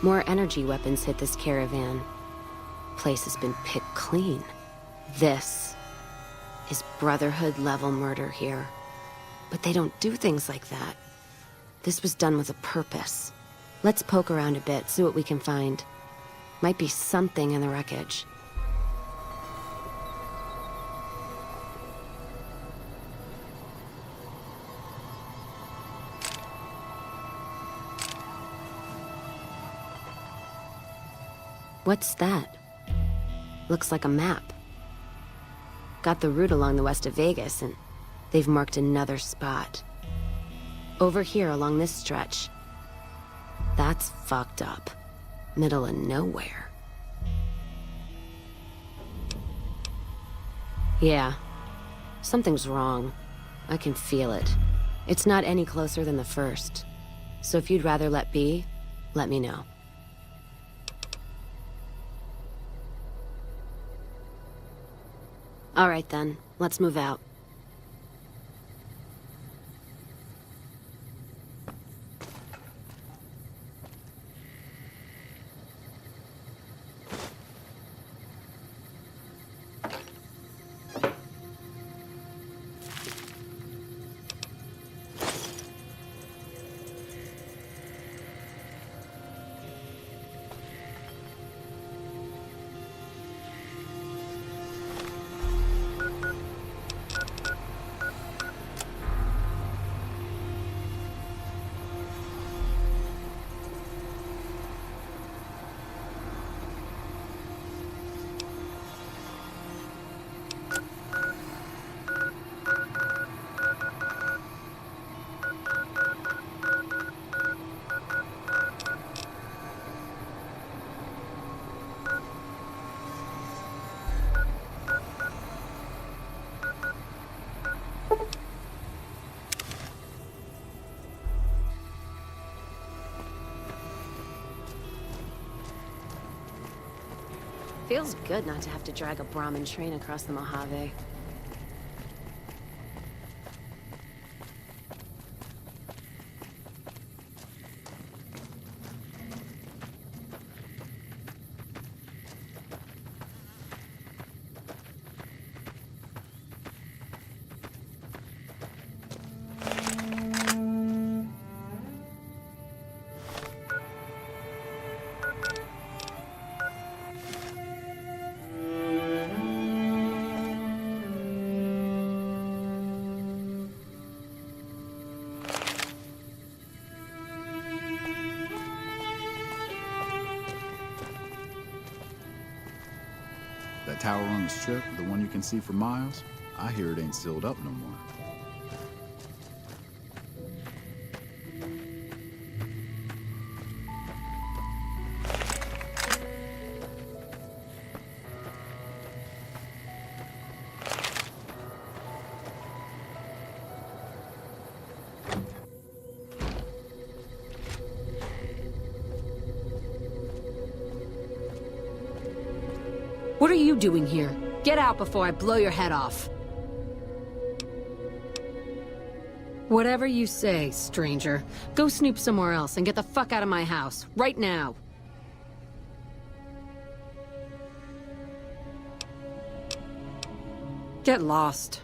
More energy weapons hit this caravan. Place has been picked clean. This is Brotherhood-level murder here. But they don't do things like that. This was done with a purpose. Let's poke around a bit, see what we can find. Might be something in the wreckage. What's that? Looks like a map. Got the route along the west of Vegas, and they've marked another spot. Over here along this stretch. That's fucked up. Middle of nowhere. Yeah. Something's wrong. I can feel it. It's not any closer than the first. So if you'd rather let be, let me know. All right then, let's move out. Feels good not to have to drag a Brahmin train across the Mojave. That tower on the strip, the one you can see for miles, I hear it ain't sealed up no more. What are you doing here? Get out before I blow your head off. Whatever you say, stranger. Go snoop somewhere else and get the fuck out of my house, right now. Get lost.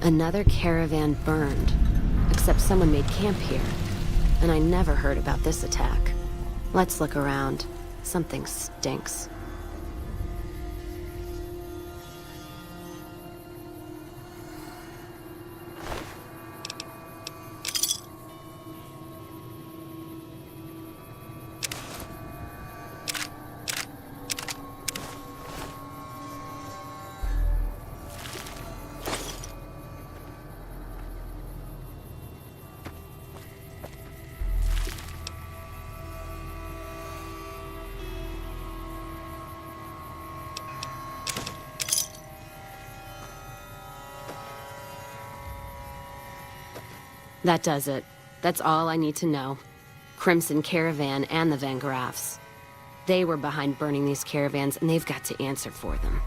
Another caravan burned, except someone made camp here. And I never heard about this attack. Let's look around, Something stinks. That does it. That's all I need to know. Crimson Caravan and the Van Graffs. They were behind burning these caravans, and they've got to answer for them.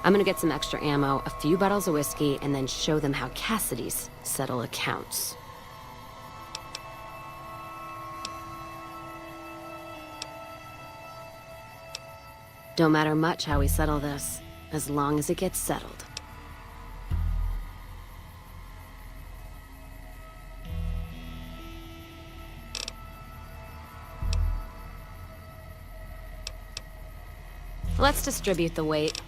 I'm gonna get some extra ammo, a few bottles of whiskey, and then show them how Cassidy's settle accounts. Don't matter much how we settle this, as long as it gets settled. Let's distribute the weight.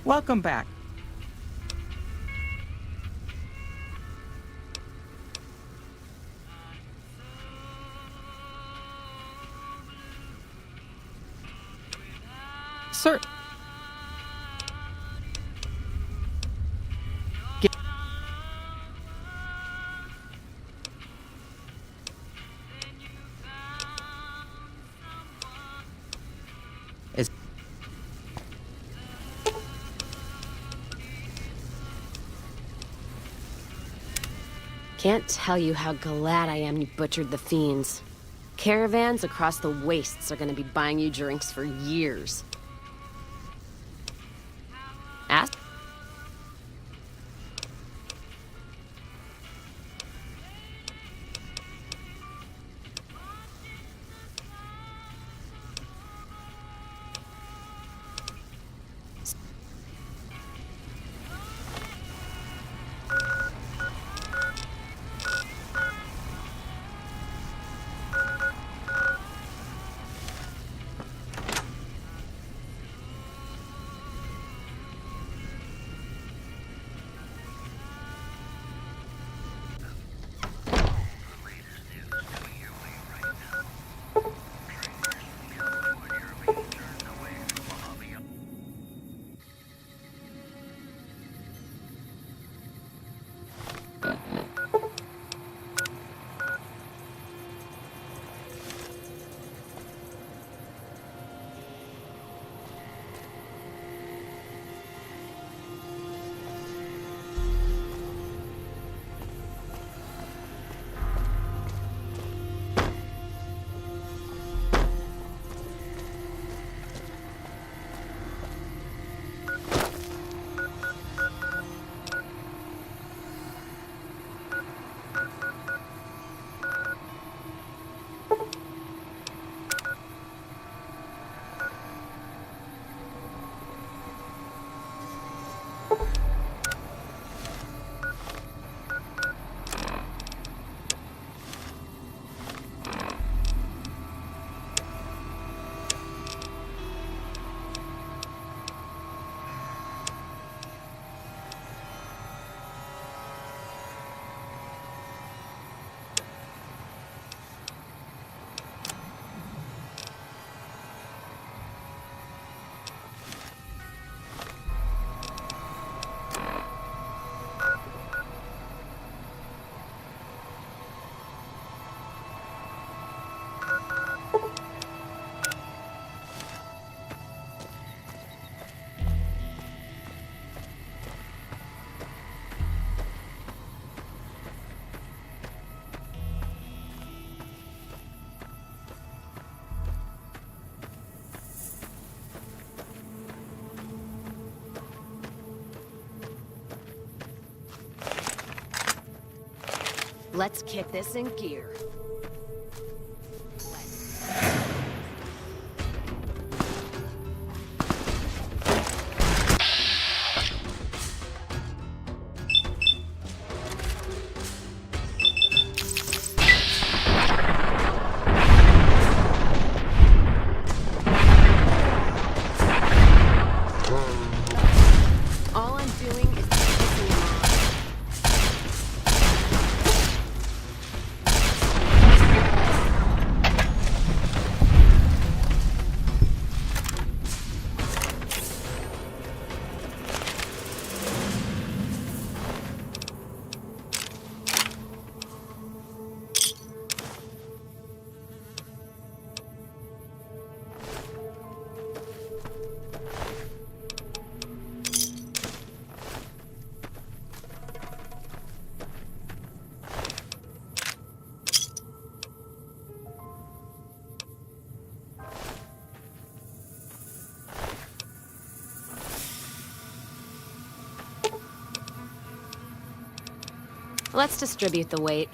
Welcome back. Sir. Is Can't tell you how glad I am you butchered the fiends. Caravans across the wastes are gonna be buying you drinks for years. Ask? Let's kick this in gear. All I'm doing is pissing him off. Let's distribute the weight.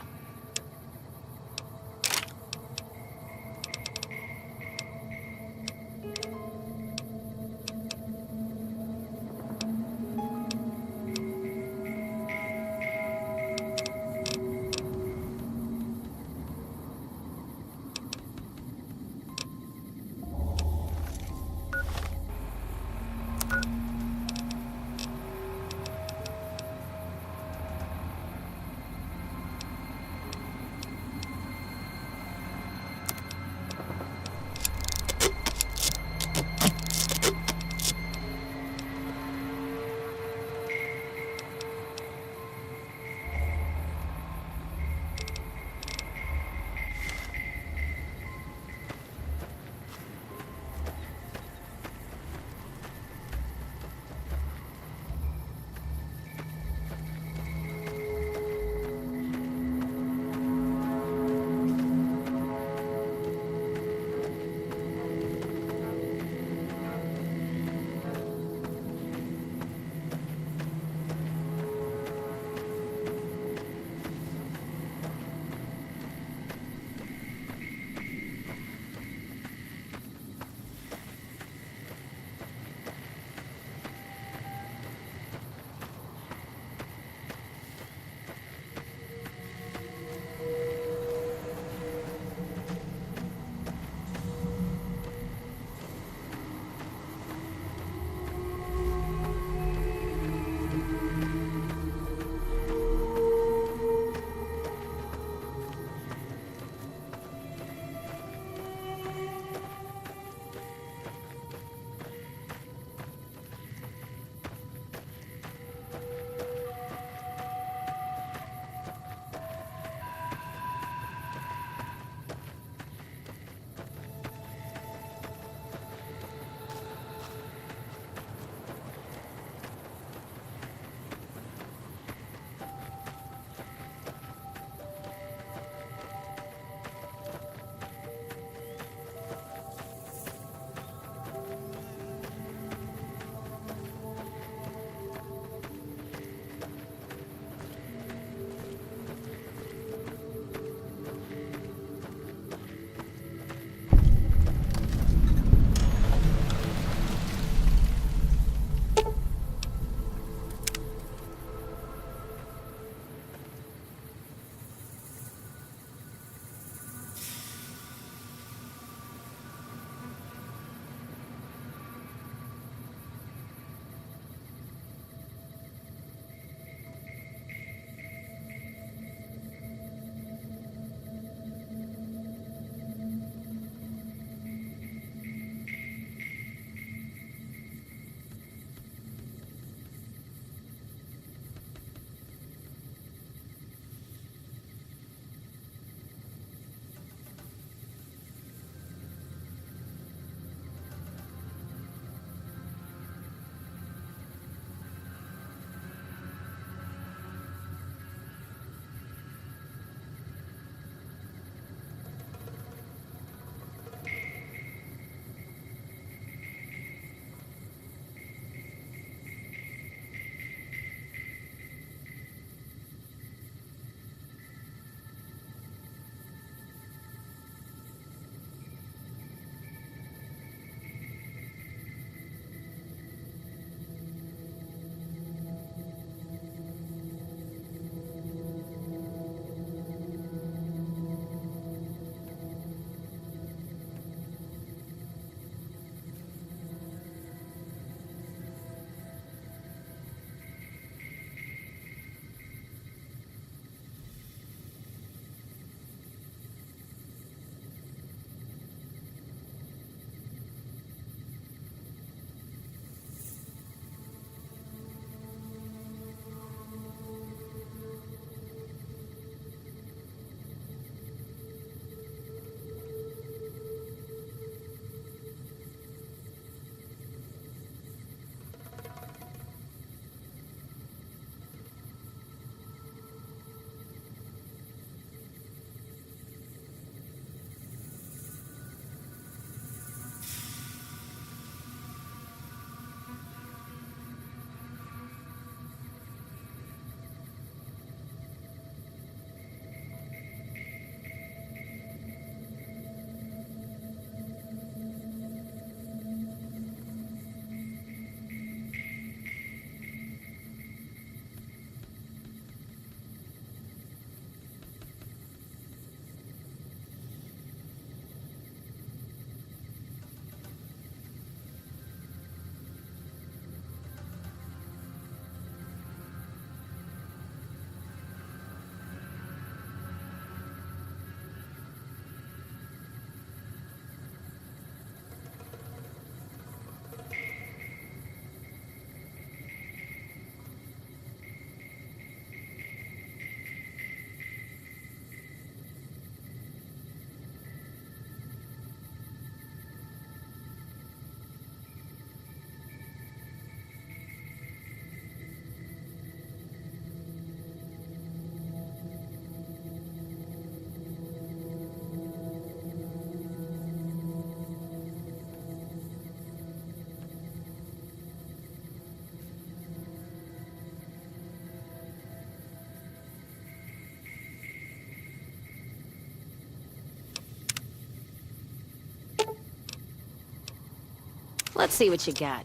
Let's see what you got.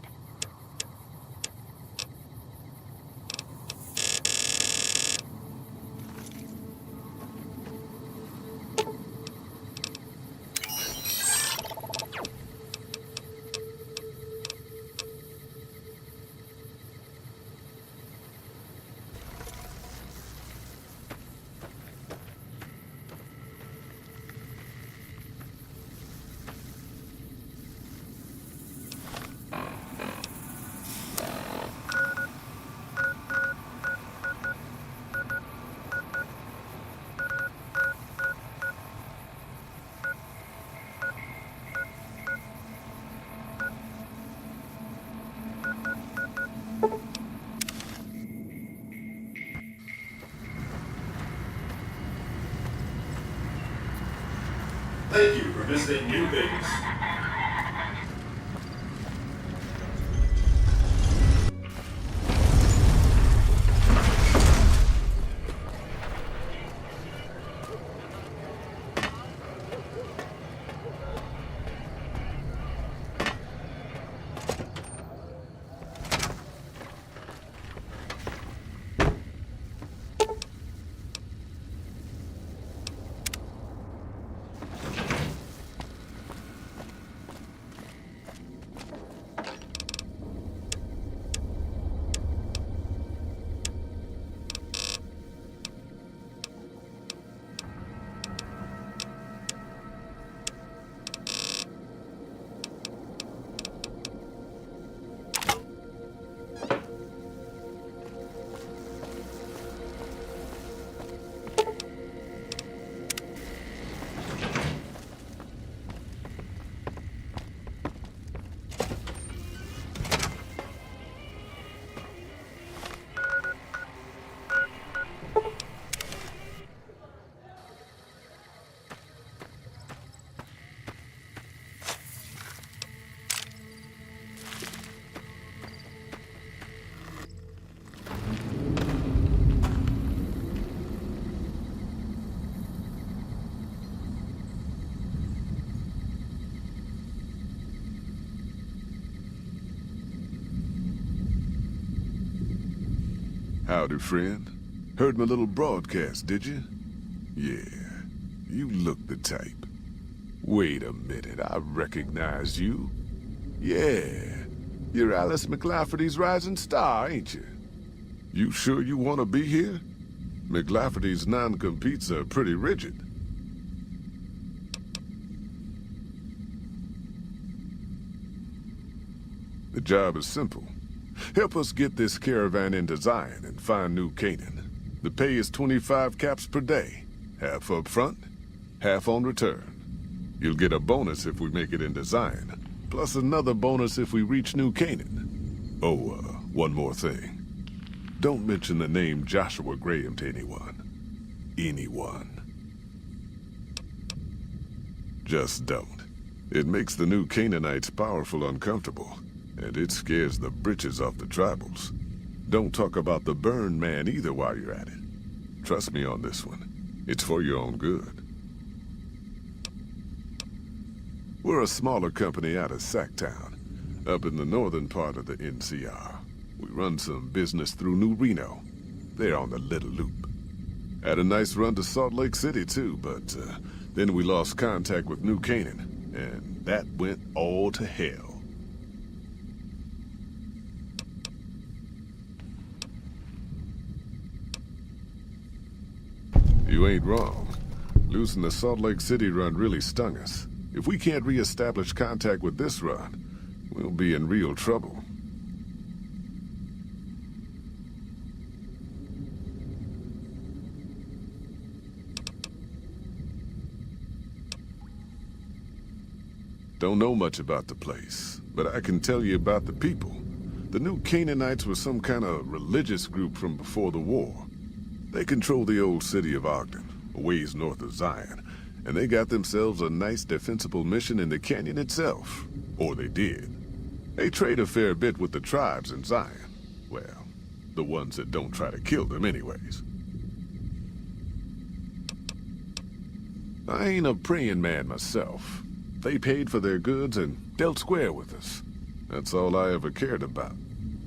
Thank you for visiting New Vegas. Howdy, friend. Heard my little broadcast, did you? Yeah, you look the type. Wait a minute, I recognize you. Yeah, you're Alice McLafferty's rising star, ain't you? You sure you want to be here? McLafferty's non-competes are pretty rigid. The job is simple. Help us get this caravan into Zion and find New Canaan. The pay is 25 caps per day. Half up front, half on return. You'll get a bonus if we make it into Zion, plus another bonus if we reach New Canaan. Oh, one more thing. Don't mention the name Joshua Graham to anyone. Anyone. Just don't. It makes the New Canaanites powerful uncomfortable. And it scares the britches off the tribals. Don't talk about the Burn Man either while you're at it. Trust me on this one. It's for your own good. We're a smaller company out of Sacktown, up in the northern part of the NCR. We run some business through New Reno. They're on the Little Loop. Had a nice run to Salt Lake City too, but then we lost contact with New Canaan, and that went all to hell. You ain't wrong. Losing the Salt Lake City run really stung us. If we can't re-establish contact with this run, we'll be in real trouble. Don't know much about the place, but I can tell you about the people. The New Canaanites were some kind of religious group from before the war. They control the old city of Ogden, a ways north of Zion, and they got themselves a nice defensible mission in the canyon itself. Or they did. They trade a fair bit with the tribes in Zion. Well, the ones that don't try to kill them anyways. I ain't a praying man myself. They paid for their goods and dealt square with us. That's all I ever cared about.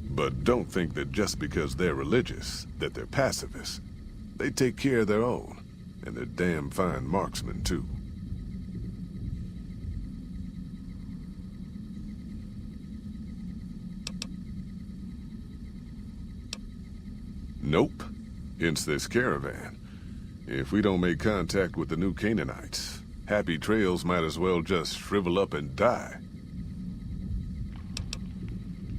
But don't think that just because they're religious, that they're pacifists. They take care of their own, and they're damn fine marksmen, too. Nope. Hence this caravan. If we don't make contact with the new Canaanites, Happy Trails might as well just shrivel up and die.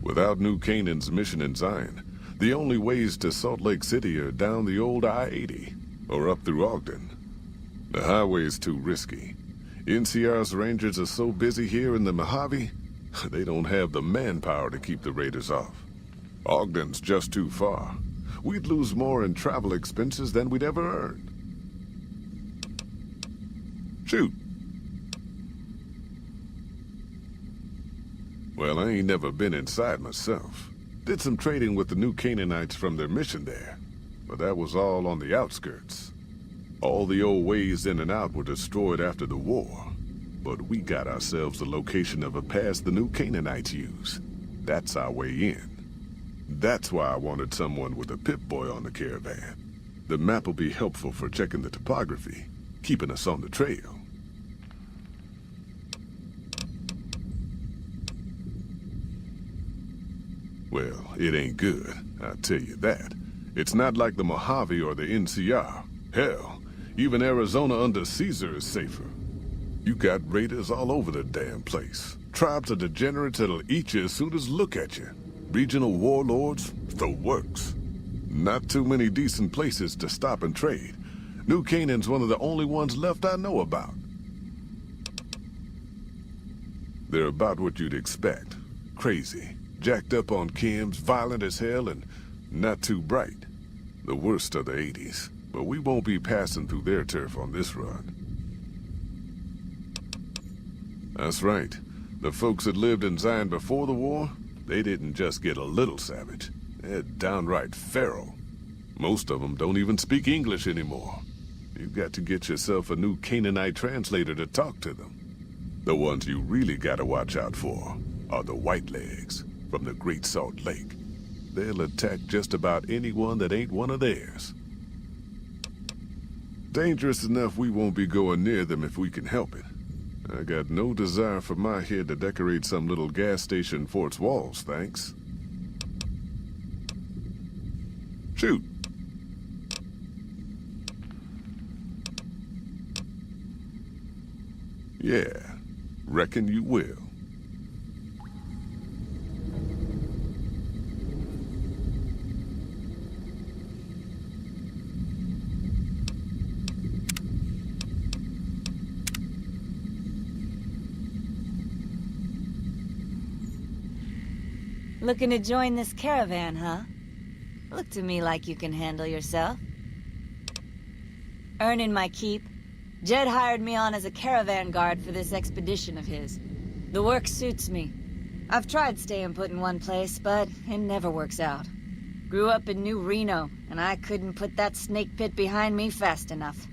Without New Canaan's mission in Zion, the only ways to Salt Lake City are down the old I-80, or up through Ogden. The highway's too risky. NCR's rangers are so busy here in the Mojave, they don't have the manpower to keep the raiders off. Ogden's just too far. We'd lose more in travel expenses than we'd ever earn. Shoot. Well, I ain't never been inside myself. Did some trading with the new Canaanites from their mission there, but that was all on the outskirts. All the old ways in and out were destroyed after the war, but we got ourselves the location of a pass the new Canaanites use. That's our way in. That's why I wanted someone with a Pip-Boy on the caravan. The map will be helpful for checking the topography, keeping us on the trail. Well, it ain't good, I'll tell you that. It's not like the Mojave or the NCR. Hell, even Arizona under Caesar is safer. You got raiders all over the damn place. Tribes of degenerates that'll eat you as soon as look at you. Regional warlords, the works. Not too many decent places to stop and trade. New Canaan's one of the only ones left I know about. They're about what you'd expect. Crazy, jacked up on chems, violent as hell, and not too bright. The worst of the 80s, but we won't be passing through their turf on this run. That's right. The folks that lived in Zion before the war, they didn't just get a little savage. They're downright feral. Most of them don't even speak English anymore. You've got to get yourself a new Canaanite translator to talk to them. The ones you really gotta watch out for are the Whitelegs from the Great Salt Lake. They'll attack just about anyone that ain't one of theirs. Dangerous enough we won't be going near them if we can help it. I got no desire for my head to decorate some little gas station fort's walls, thanks. Shoot. Yeah, reckon you will. Looking to join this caravan, huh? Look to me like you can handle yourself. Earning my keep. Jed hired me on as a caravan guard for this expedition of his. The work suits me. I've tried staying put in one place, but it never works out. Grew up in New Reno, and I couldn't put that snake pit behind me fast enough.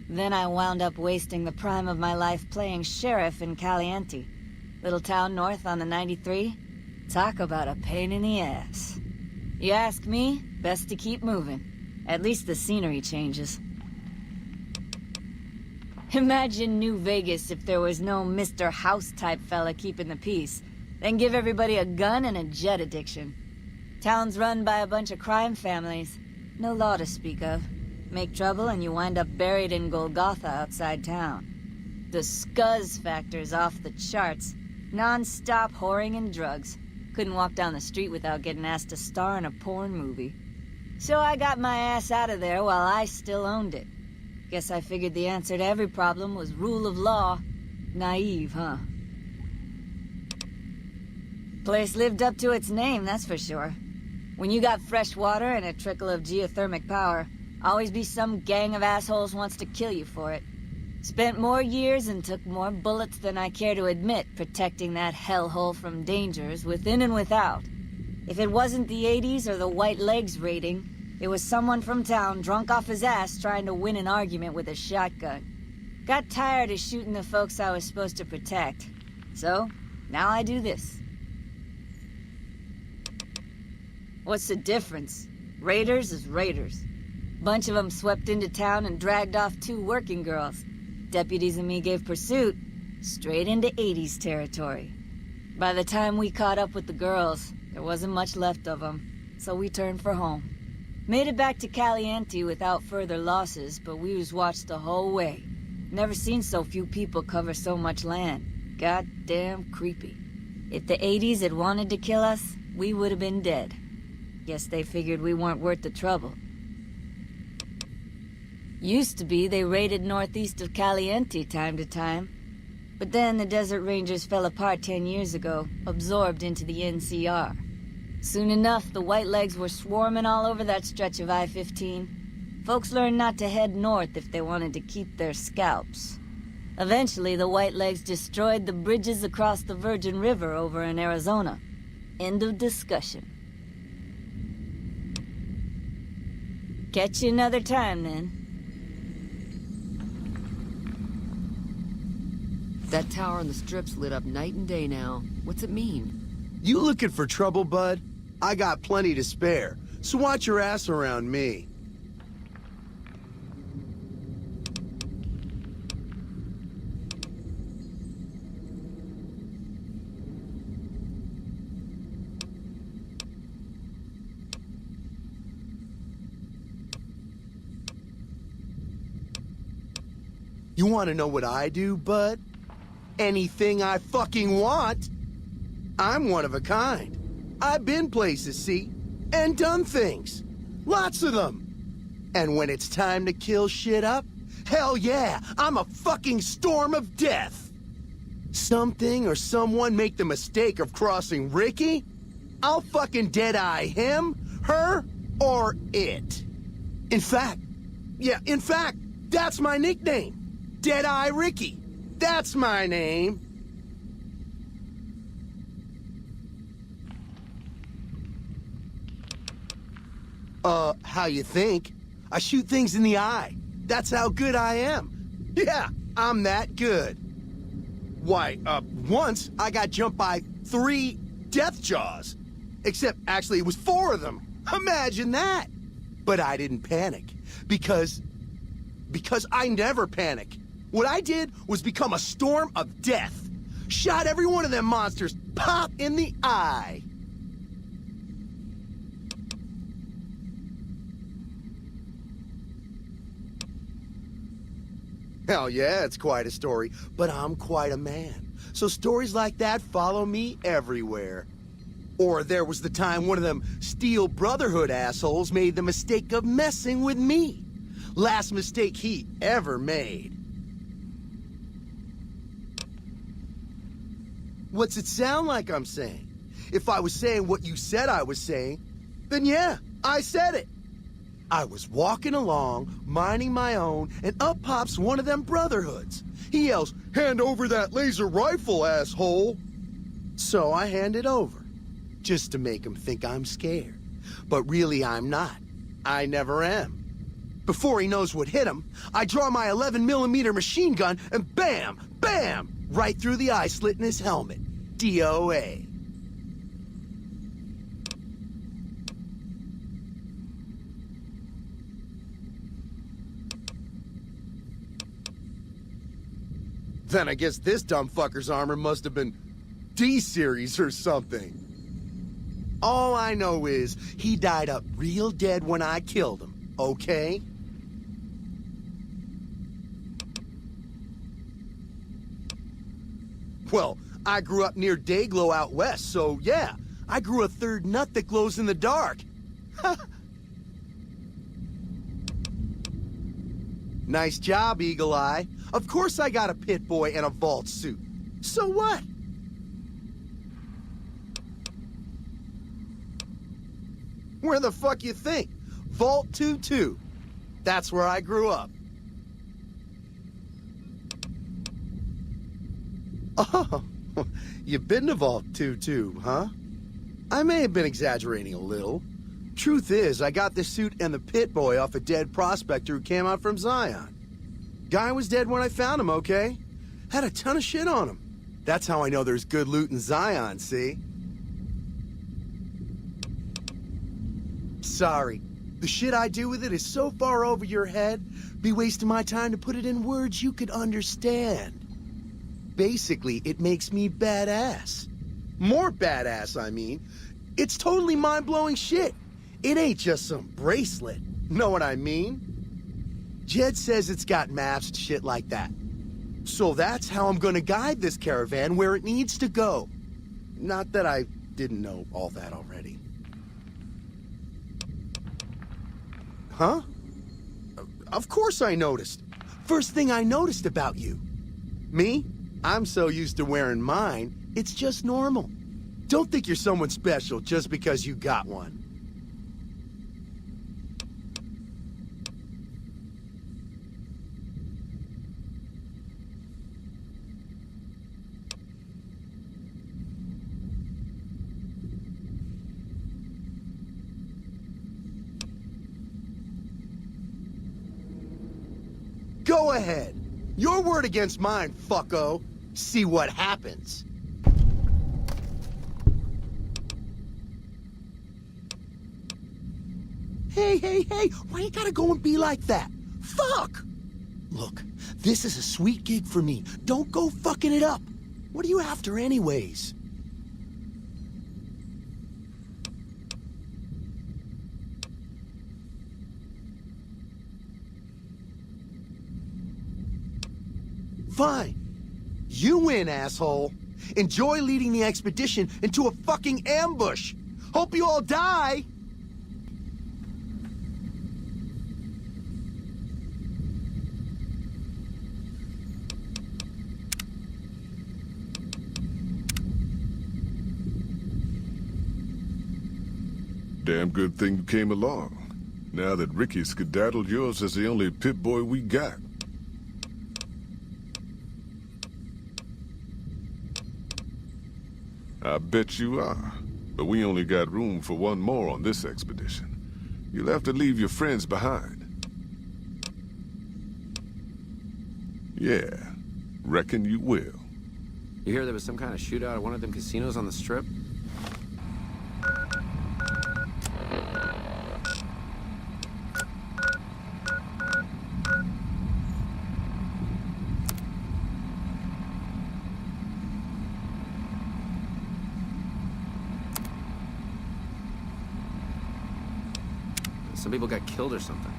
Then I wound up wasting the prime of my life playing sheriff in Caliente. Little town north on the 93. Talk about a pain in the ass. You ask me, best to keep moving. At least the scenery changes. Imagine New Vegas if there was no Mr. House-type fella keeping the peace. Then give everybody a gun and a jet addiction. Town's run by a bunch of crime families. No law to speak of. Make trouble and you wind up buried in Golgotha outside town. The scuzz factor's off the charts. Non-stop whoring and drugs. Couldn't walk down the street without getting asked to star in a porn movie. So I got my ass out of there while I still owned it. Guess I figured the answer to every problem was rule of law. Naive, huh? Place lived up to its name, that's for sure. When you got fresh water and a trickle of geothermic power, always be some gang of assholes wants to kill you for it. Spent more years and took more bullets than I care to admit protecting that hellhole from dangers within and without. If it wasn't the 80s or the Whitelegs raiding, it was someone from town drunk off his ass trying to win an argument with a shotgun. Got tired of shooting the folks I was supposed to protect. So, now I do this. What's the difference? Raiders is raiders. Bunch of them swept into town and dragged off 2 working girls. Deputies and me gave pursuit, straight into 80s territory. By the time we caught up with the girls, there wasn't much left of them, so we turned for home. Made it back to Caliente without further losses, but we was watched the whole way. Never seen so few people cover so much land. Goddamn creepy. If the 80s had wanted to kill us, we would have been dead. Guess they figured we weren't worth the trouble. Used to be they raided northeast of Caliente time to time. But then the Desert Rangers fell apart 10 years ago, absorbed into the NCR. Soon enough, the Whitelegs were swarming all over that stretch of I-15. Folks learned not to head north if they wanted to keep their scalps. Eventually, the Whitelegs destroyed the bridges across the Virgin River over in Arizona. End of discussion. Catch you another time, then. That tower on the strip's lit up night and day now. What's it mean? You looking for trouble, bud? I got plenty to spare, so watch your ass around me. You want to know what I do, bud? Anything I fucking want. I'm one of a kind. I've been places, see, and done things. Lots of them. And when it's time to kill shit up, hell yeah, I'm a fucking storm of death. Something or someone make the mistake of crossing Ricky, I'll fucking dead-eye him, her, or it. In fact, that's my nickname. Dead-Eye Ricky. That's my name. How you think? I shoot things in the eye. That's how good I am. Yeah, I'm that good. Why, once I got jumped by 3 death jaws. Except, actually, it was 4 of them. Imagine that. But I didn't panic. Because I never panic. What I did was become a storm of death. Shot every one of them monsters pop in the eye. Hell yeah, it's quite a story, but I'm quite a man. So stories like that follow me everywhere. Or there was the time one of them Steel Brotherhood assholes made the mistake of messing with me. Last mistake he ever made. What's it sound like I'm saying? If I was saying what you said I was saying, then yeah, I said it. I was walking along, minding my own, and up pops one of them Brotherhoods. He yells, "Hand over that laser rifle, asshole!" So I hand it over, just to make him think I'm scared. But really I'm not. I never am. Before he knows what hit him, I draw my 11mm machine gun and bam, bam! Right through the eye slit in his helmet. DOA. Then I guess this dumb fucker's armor must have been D-series or something. All I know is he died up real dead when I killed him, okay? Well, I grew up near Dayglow out west, so yeah, I grew a third nut that glows in the dark. Nice job, Eagle Eye. Of course I got a pit boy and a vault suit. So what? Where the fuck you think? Vault 2-2. That's where I grew up. Oh, you've been to Vault 2-2, huh? I may have been exaggerating a little. Truth is, I got this suit and the pit boy off a dead prospector who came out from Zion. Guy was dead when I found him, okay? Had a ton of shit on him. That's how I know there's good loot in Zion, see? sorry. The shit I do with it is so far over your head, be wasting my time to put it in words you could understand. Basically, it makes me badass. More badass, I mean. It's totally mind-blowing shit. It ain't just some bracelet. Know what I mean? Jed says it's got maps and shit like that. So that's how I'm gonna guide this caravan where it needs to go. Not that I didn't know all that already. Huh? Of course I noticed. First thing I noticed about you. Me? I'm so used to wearing mine, it's just normal. Don't think you're someone special just because you got one. Go ahead. Your word against mine, fucko. See what happens. Hey, why you gotta go and be like that? Fuck! Look, this is a sweet gig for me. Don't go fucking it up. What are you after anyways? Fine. You win, asshole. Enjoy leading the expedition into a fucking ambush. Hope you all die. Damn good thing you came along. Now that Ricky skedaddled, yours is the only Pip-Boy we got. I bet you are. But we only got room for one more on this expedition. You'll have to leave your friends behind. Yeah, reckon you will. You hear there was some kind of shootout at one of them casinos on the Strip? Some people got killed or something.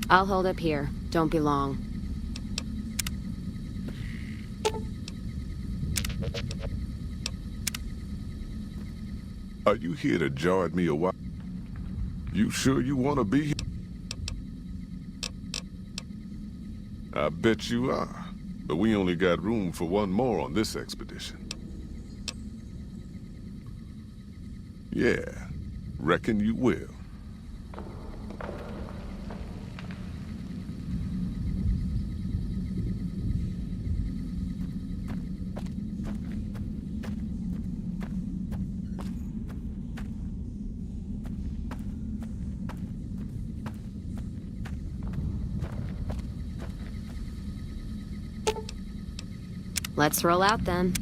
I'll hold up here. Don't be long. Are you here to jar at me a while? You sure you want to be here? I bet you are. But we only got room for one more on this expedition. Yeah, reckon you will. Let's roll out then.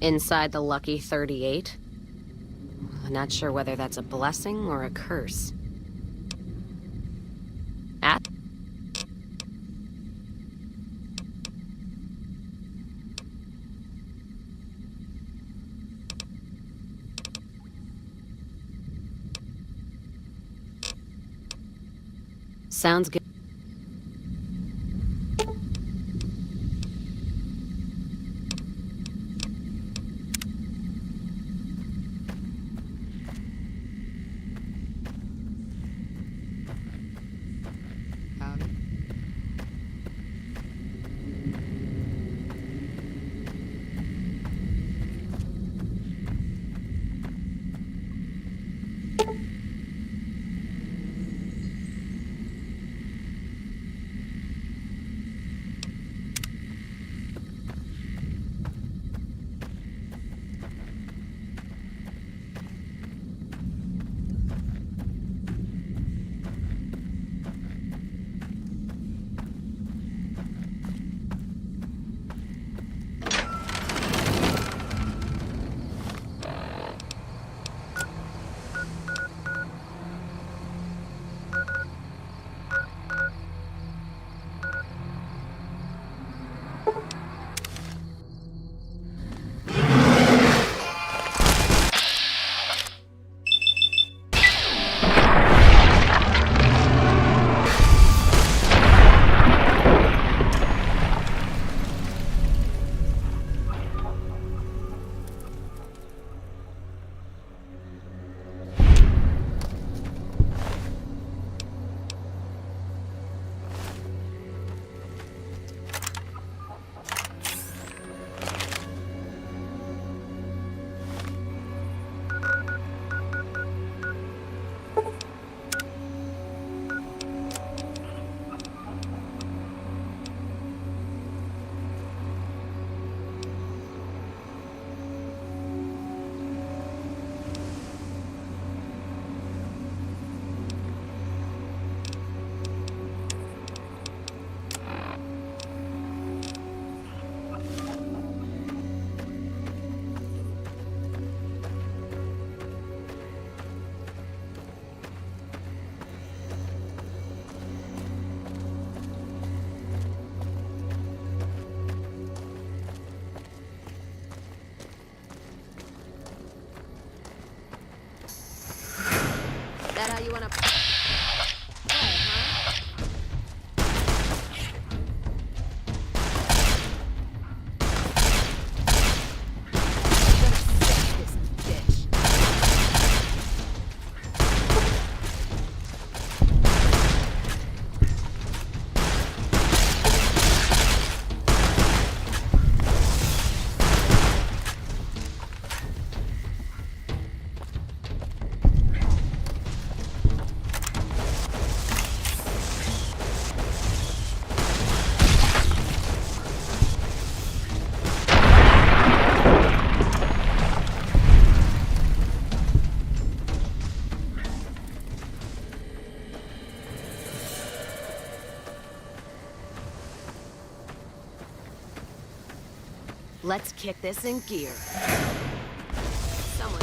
Inside the Lucky 38. Not sure whether that's a blessing or a curse. At Sounds good. Let's kick this in gear. Someone.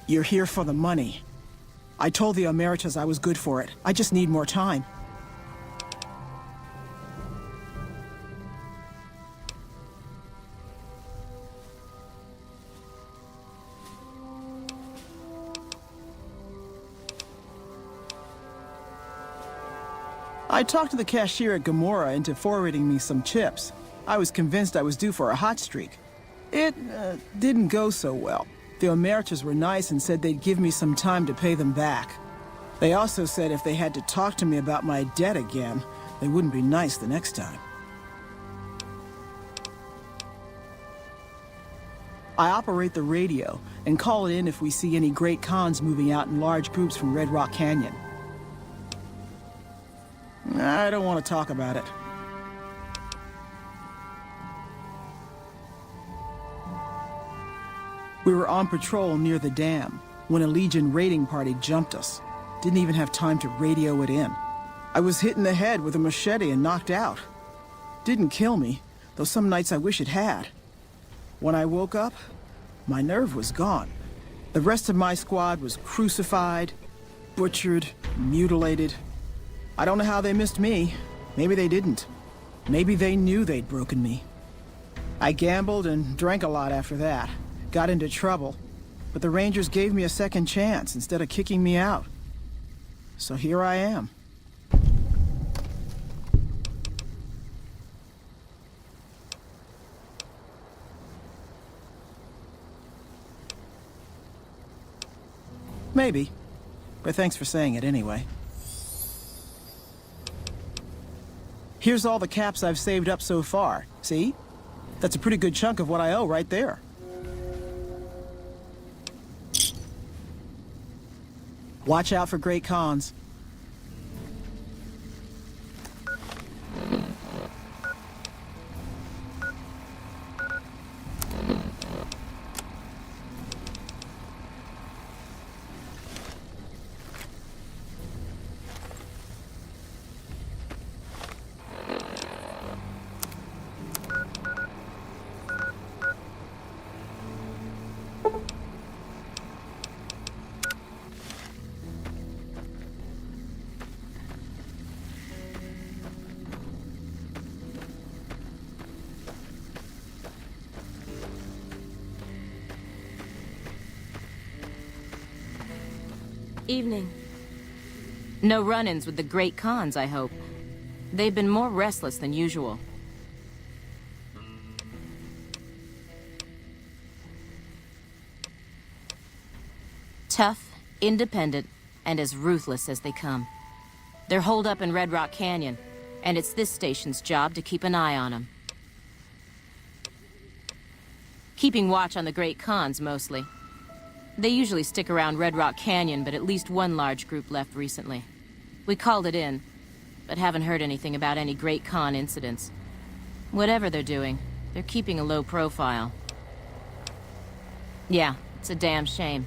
You're here for the money. I told the Emeritus I was good for it. I just need more time. I talked to the cashier at Gamora into forwarding me some chips. I was convinced I was due for a hot streak. It didn't go so well. The Emeritus were nice and said they'd give me some time to pay them back. They also said if they had to talk to me about my debt again, they wouldn't be nice the next time. I operate the radio and call it in if we see any great cons moving out in large groups from Red Rock Canyon. I don't want to talk about it. We were on patrol near the dam when a Legion raiding party jumped us. Didn't even have time to radio it in. I was hit in the head with a machete and knocked out. Didn't kill me, though some nights I wish it had. When I woke up, my nerve was gone. The rest of my squad was crucified, butchered, mutilated. I don't know how they missed me. Maybe they didn't. Maybe they knew they'd broken me. I gambled and drank a lot after that. Got into trouble. But the Rangers gave me a second chance instead of kicking me out. So here I am. Maybe. But thanks for saying it anyway. Here's all the caps I've saved up so far. See? That's a pretty good chunk of what I owe right there. Watch out for Great Khans. Evening. No run-ins with the Great Khans, I hope. They've been more restless than usual. Tough, independent, and as ruthless as they come. They're holed up in Red Rock Canyon, and it's this station's job to keep an eye on them. Keeping watch on the Great Khans, mostly. They usually stick around Red Rock Canyon, but at least one large group left recently. We called it in, but haven't heard anything about any Great Khan incidents. Whatever they're doing, they're keeping a low profile. Yeah, it's a damn shame.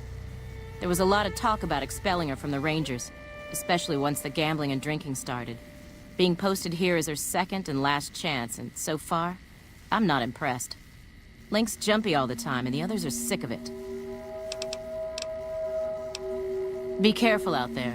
There was a lot of talk about expelling her from the Rangers, especially once the gambling and drinking started. Being posted here is her second and last chance, and so far, I'm not impressed. Link's jumpy all the time, and the others are sick of it. Be careful out there.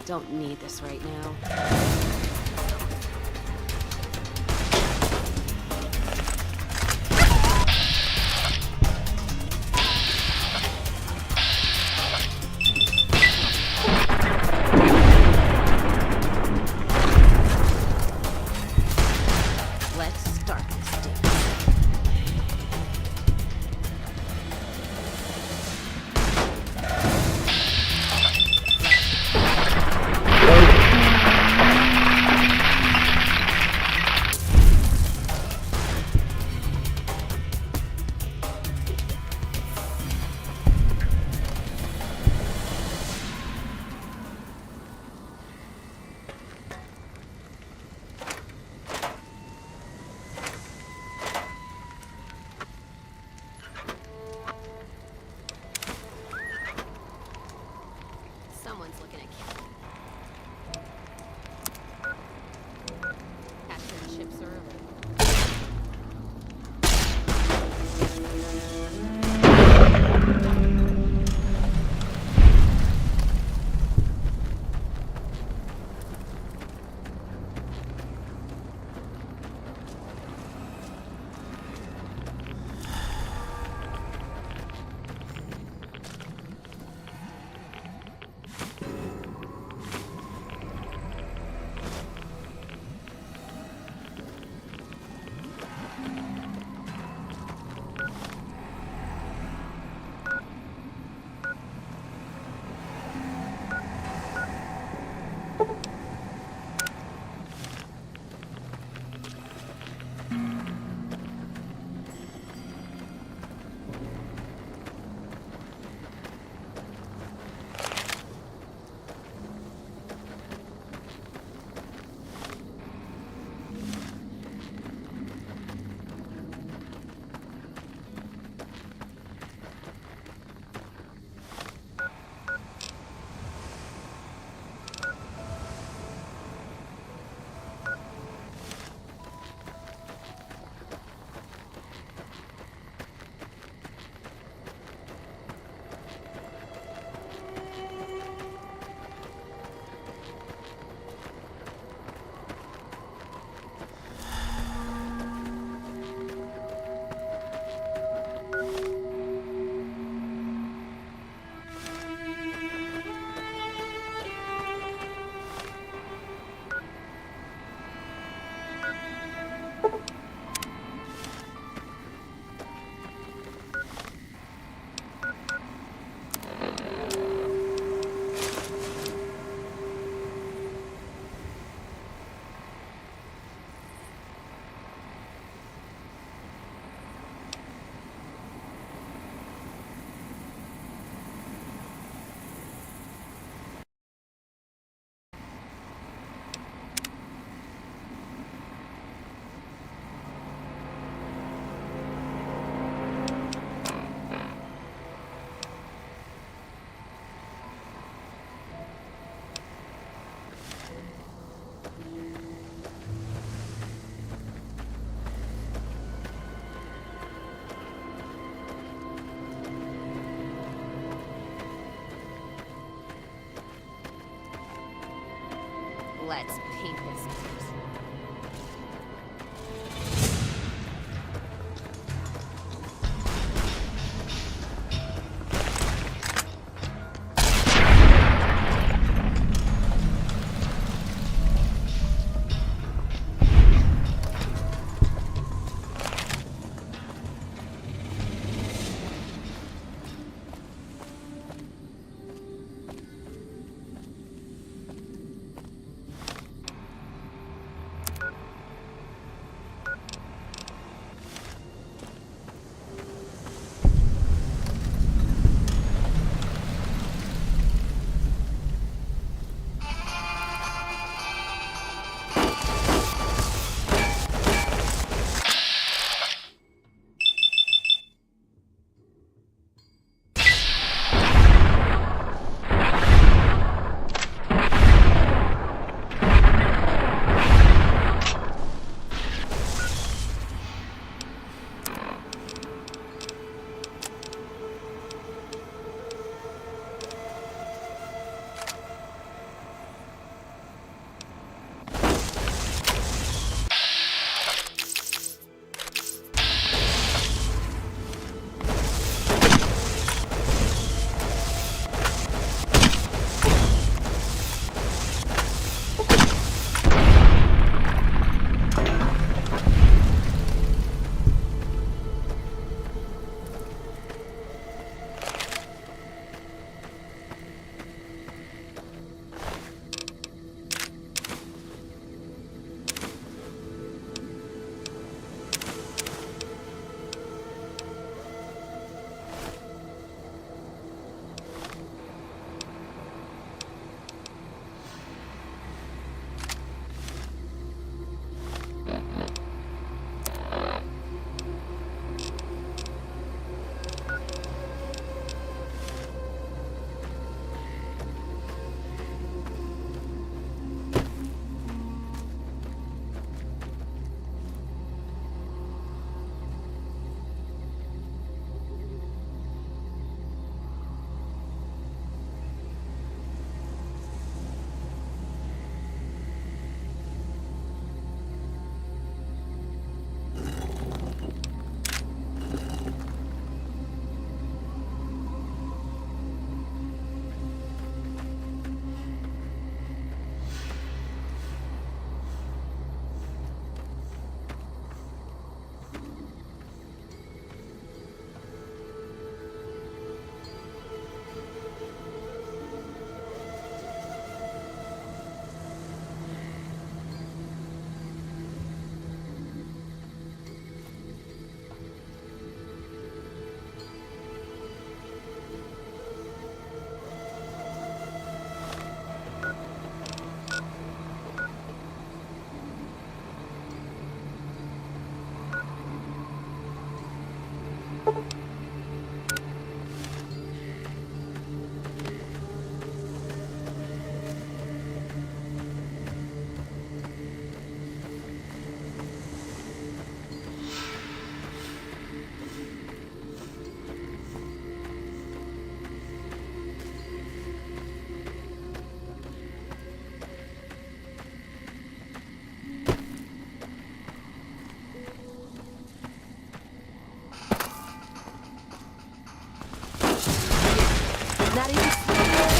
Don't need this right now. Let's start this dance. Someone's looking at catch their chips early. Let's paint this place. Not even slowing down.